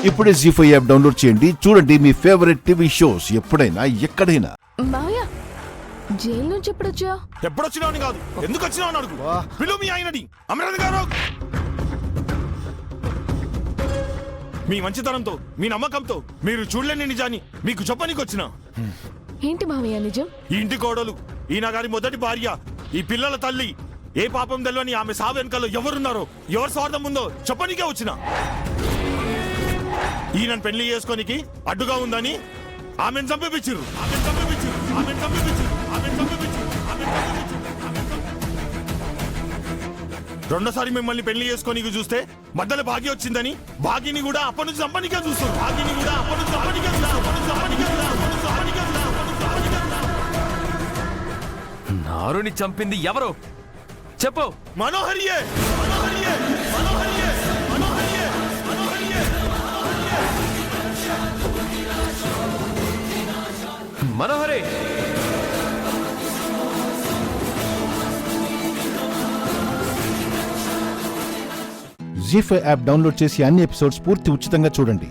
ఇప్పుడే జీ5 app download చేయండి. చూడండి మీ ఫేవరెట్ టీవీ షోస్ ఎప్పుడైనా ఎక్కడైనా. మావయ్య జైలు నుంచి ఎప్పుడొచ్చా? ఎప్పుడొచ్చినావని కాదు, ఎందుకు వచ్చినావని అడుగు. పిలువు మీ ఆయనని. అమరావతి గారు, మీ మంచితనంతో, మీ నమ్మకంతో మీరు చూడలేని నిజాన్ని మీకు చెప్పనీకి వచ్చిన. ఏంటి మావయ్య నిజం? ఈ ఇంటి కోడలు, ఈయన గారి మొదటి భార్య, ఈ పిల్లల తల్లి, ఏ పాపం తెల్లని ఆమె సావు వెనకాల ఎవరున్నారో, ఎవరి స్వార్థం ఉందో చెప్పనీకే వచ్చిన. ఈయనను పెళ్లి చేసుకోనికి అడ్డుగా ఉందని ఆమెను చంపిపిచ్చిర్రు. రెండోసారి మిమ్మల్ని పెళ్లి చేసుకోనికి చూస్తే మధ్యలో భాగ్య వచ్చిందని భాగ్యని కూడా అప్పటి నుంచి చంపనికే చూస్తారు. నారుని చంపింది ఎవరు చెప్పు. మనోహరియే. మనోహరే. జీ5 యాప్ డౌన్లోడ్ చేసి అన్ని ఎపిసోడ్స్ పూర్తి ఉచితంగా చూడండి.